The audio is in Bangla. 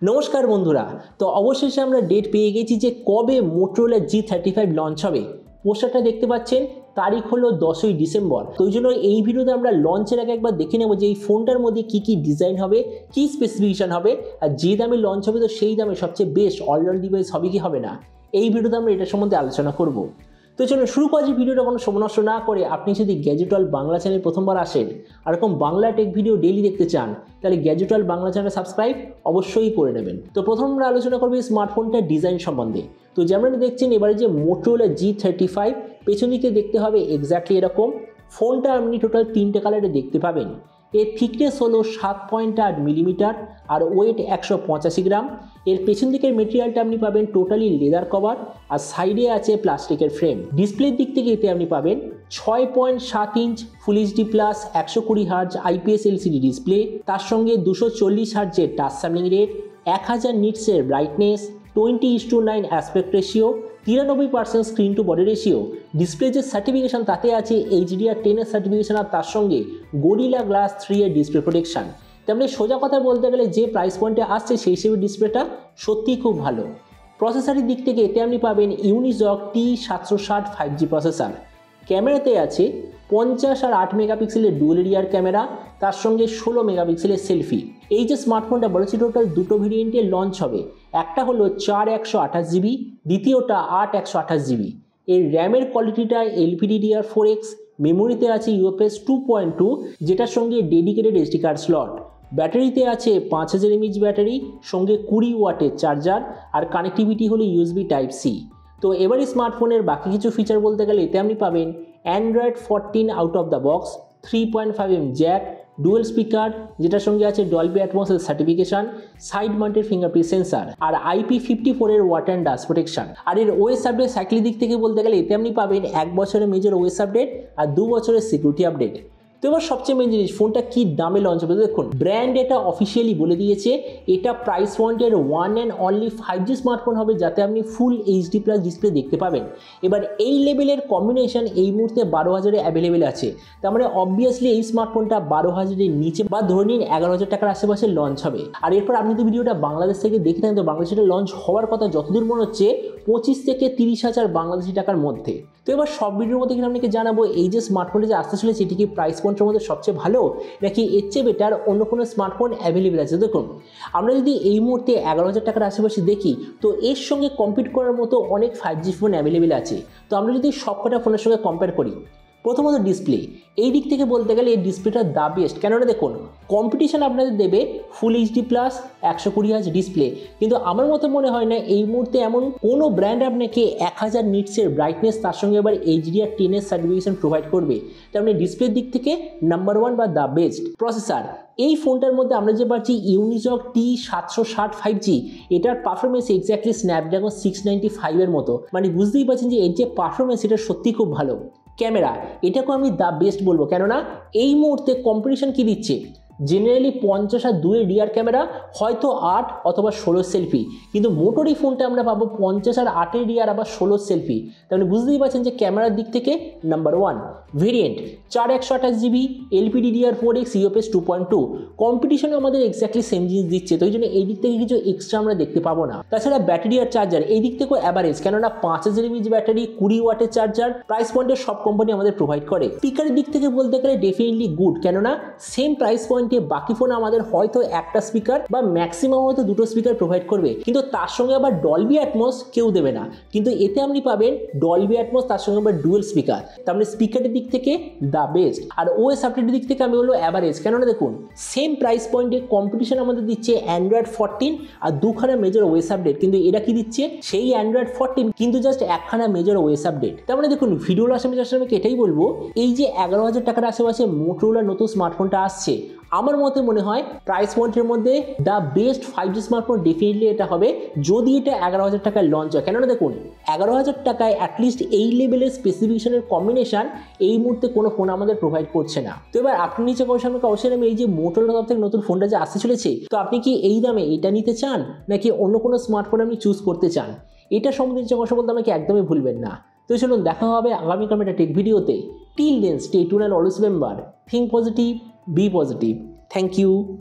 নমস্কার বন্ধুরা, তো অবশেষে আমরা ডেট পেয়ে গেছি যে কবে মোটরোলা G35 লঞ্চ হবে। পোস্টারটা দেখতে পাচ্ছেন, তারিখ হলো 10ই ডিসেম্বর। তো ওই জন্য এই ভিডিওতে আমরা লঞ্চের আগে একবার দেখে নেব যে এই ফোনটার মধ্যে কি কি ডিজাইন হবে, কি স্পেসিফিকেশন হবে, আর যে দামে লঞ্চ হবে তো সেই দামে সবচেয়ে বেস্ট অলরাউন্ড ডিভাইস হবে কি হবে না, এই ভিডিওতে আমরা এটা সম্বন্ধে আলোচনা করব। তো চলুন শুরু করছি ভিডিওটা কোনো সময় নষ্ট না করে। আপনি যদি গ্যাজেট ওয়ার্ল্ড বাংলা চ্যানেল প্রথমবার আসেন আর এরকম বাংলা টেক ভিডিও ডেইলি দেখতে চান, তাহলে gadget world Bangla channel subscribe অবশ্যই করে নেবেন। তো প্রথম আমরা আলোচনা করবো স্মার্টফোনটার ডিজাইন সম্বন্ধে। তো যেমন দেখছেন এবারে যে মোটরোলা G35, পেছন দিকে দেখতে হবে এক্স্যাক্টলি এরকম। ফোনটা আপনি টোটাল 3টে কালারে দেখতে পাবেন। এর থিকনেস হলো 7.8 মিলিমিটার আর ওয়েট 185 গ্রাম। এর পেছন দিকের মেটেরিয়ালটা আপনি পাবেন টোটালি লেদার কভার, আর সাইডে আছে প্লাস্টিকের ফ্রেম। ডিসপ্লের দিক থেকে এতে আপনি পাবেন 6.7 inch full HD plus 120 hertz IPS LCD display, তার সঙ্গে 240 হার্জের টাচ স্যাম্পলিং রেট, 1000 নিটসের brightness, 20:9 aspect ratio, 93% screen to body ratio. Display যে সার্টিফিকেশন তাতে আছে HDR10 এর সার্টিফিকেশন, আর তার সঙ্গে গরিলা গ্লাস 3 এর ডিসপ্লে প্রোটেকশন। তেমনি সোজা কথা বলতে গেলে যে প্রাইস পয়েন্টে আসছে সেই হিসেবে ডিসপ্লেটা সত্যিই খুব ভালো। প্রসেসরের দিক থেকে এতে আপনি পাবেন ইউনিজক T760 5G প্রসেসর। ক্যামেরাতে আছে 50 আর 8 মেগাপিক্সেলের ডুয়েল রিয়ার ক্যামেরা, তার সঙ্গে 16 মেগাপিক্সেলের সেলফি। এই যে স্মার্টফোনটা বলেছি টোটাল দুটো ভেরিয়েন্টে লঞ্চ হবে। একটা হলো 4128GB, দ্বিতীয়টা 8128GB। এর র্যামের কোয়ালিটিটা LPDDR4X, মেমোরিতে আছে UFS 2.2 যেটার সঙ্গে ডেডিকেটেড SD কার্ড স্লট। ব্যাটারিতে আছে 5000 mAh ব্যাটারি, সঙ্গে 20 ওয়াটের চার্জার, আর কানেক্টিভিটি হলো USB Type-C। তো এবার স্মার্টফোনের বাকি কিছু ফিচার বলতে গেলে এতে আপনি পাবেন Android 14 out of the box, 3.5mm jack, dual speaker যেটার সঙ্গে আছে ডলবি অ্যাটমস এর certification, side mounted fingerprint sensor, আর IP54 এর ওয়াটার অ্যান্ড ডাস্ট প্রোটেকশন। আর এর OS আপডেট সাইকেলের দিক থেকে বলতে গেলে এতে আপনি পাবেন 1 বছরের মেজর OS আপডেট আর 2 বছরের সিকিউরিটি আপডেট। তো এবার সবচেয়ে মেন জিনিস, ফোনটা কি দামে লঞ্চ হবে। দেখুন ব্র্যান্ড এটা অফিসিয়ালি বলে দিয়েছে, এটা প্রাইস পয়েন্টের one and only 5G smartphone হবে, যাতে আপনি ফুল HD প্লাস ডিসপ্লে দেখতে পাবেন। এবার এই লেভেলের কম্বিনেশন এই মুহূর্তে 12,000-এ অ্যাভেলেবেল আছে। তার মানে অবভিয়াসলি এই স্মার্টফোনটা 12,000-এর নিচে বা ধরে নিন 11,000 টাকার আশেপাশে লঞ্চ হবে। আর এরপর আপনি তো ভিডিওটা বাংলাদেশ থেকে দেখে থাকেন, তো বাংলাদেশে লঞ্চ হওয়ার কথা যতদূর মনে হচ্ছে 25 থেকে 30,000 বাংলাদেশি টাকার মধ্যে। তো এবার সব ভিডিওর মধ্যে কিন্তু আপনাকে জানাবো এই যে স্মার্টফোনটা যে আসতে চলেছে এটি কি প্রাইস পয়েন্টের মধ্যে সবচেয়ে ভালো, নাকি এর চেয়ে বেটার অন্য কোনো স্মার্টফোন অ্যাভেলেবেল আছে। দেখুন আমরা যদি এই মুহূর্তে 11,000 টাকার আশেপাশে দেখি, তো এর সঙ্গে কম্পিট করার মতো অনেক 5G ফোন অ্যাভেলেবেল আছে। তো আমরা যদি সবকটা ফোনের সঙ্গে কম্পেয়ার করি, প্রথমত ডিসপ্লে, এই দিক থেকে বলতে গেলে এই ডিসপ্লেটা দ্য বেস্ট। কেননা দেখুন কম্পিটিশন আপনাদের দেবে ফুল HD প্লাস 120 হার্জ ডিসপ্লে, কিন্তু আমার মতে মনে হয় না এই মুহূর্তে এমন কোনো ব্র্যান্ড আপনাকে 1000 নিটসের ব্রাইটনেস তার সঙ্গে আবার HDR10 এর সার্টিফিকেশন প্রোভাইড করবে। তার মানে ডিসপ্লের দিক থেকে নাম্বার 1 বা দ্য বেস্ট। প্রসেসর, এই ফোনটার মধ্যে আমরা যে পাচ্ছি ইউনিজক T760 5G, এটার পারফরমেন্স এক্স্যাক্টলি স্ন্যাপড্রাগন 695 এর মতো। মানে বুঝতেই পারছেন যে এর যে পারফরমেন্স এটা সত্যি খুব ভালো। ক্যামেরা, এটাকেও আমি দ্য বেস্ট বলবো, কেননা এই মুহূর্তে কম্পিটিশন কি দিচ্ছে, জেনারেলি 50 আর 2 রিয়ার ক্যামেরা, হয়তো 8 অথবা 16 সেলফি, কিন্তু মোটোর এই ফোনটা আমরা পাবো 50 আর 8 রিয়ার আবার 16 সেলফি। তাহলে বুঝতেই পারছেন যে ক্যামেরার দিক থেকে number 1। Variant 4128GB, LPDDR4X, UFS 2.2। কম্পিটিশনে আমাদের এক্স্যাক্টলি সেম জিনিস দিচ্ছে, তো এই জন্য এই দিক থেকে কিছু এক্সট্রা আমরা দেখতে পাবো না। তাছাড়া ব্যাটারি আর চার্জার এই দিক থেকেও অ্যাভারেজ, কেননা 5000 mAh ব্যাটারি, 20 ওয়াটের চার্জার, প্রাইস পয়েন্টের সব কোম্পানি আমাদের প্রোভাইড করে। স্পিকারের দিক থেকে বলতে গেলে ডেফিনেটলি গুড, কেননা সেম প্রাইস পয়েন্টে বাকি ফোন আমাদের হয়তো একটা স্পিকার বা ম্যাক্সিমাম হয়তো দুটো স্পিকার প্রোভাইড করবে, কিন্তু তার সঙ্গে আবার ডলবি অ্যাটমস কেউ দেবে না। কিন্তু এতে আপনি পাবেন ডলবি অ্যাটমস, তার সঙ্গে আবার ডুয়েল স্পিকার। তার মানে স্পিকারের দিক থেকে দ্য বেস্ট। আর OS আপডেটের দিক থেকে আমি বলবো অ্যাভারেজ, কেননা দেখুন সেম প্রাইস পয়েন্টে কম্পিটিশন আমাদের দিচ্ছে Android 14 আর 2খানা মেজর OS আপডেট, কিন্তু এরা কি দিচ্ছে সেই Android 14 কিন্তু জাস্ট 1খানা মেজর OS আপডেট। তার মানে দেখুন ভিডিওর আশেপাশে আমি এটাই বলবো, এই যে 11,000 টাকার আশেপাশে মোটরোলার নতুন স্মার্টফোনটা আসছে, আমার মতে মনে হয় প্রাইস পয়েন্টের মধ্যে the best 5G smartphone definitely এটা হবে, যদি এটা 11,000 টাকায় লঞ্চ হয়। কেননা দেখুন 11,000 টাকায় অ্যাটলিস্ট এই লেভেলের স্পেসিফিকেশনের কম্বিনেশন এই মুহূর্তে কোনো ফোন আমাদের প্রোভাইড করছে না। তো এবার আপনি নিচে আমাকে অবশ্যই আমি এই যে মোটরোলা তরফ থেকে নতুন ফোনটা যে আসতে চলেছে, তো আপনি কি এই দামে এটা নিতে চান, নাকি অন্য কোনো স্মার্টফোন আপনি চুজ করতে চান, এটা সম্বন্ধে নিচে কথা বলতে আমাকে একদমই ভুলবেন না। তো চলুন দেখা হবে আগামীকাল একটা টেক ভিডিওতে। Till then stay tuned and always remember, think positive, be positive. Thank you.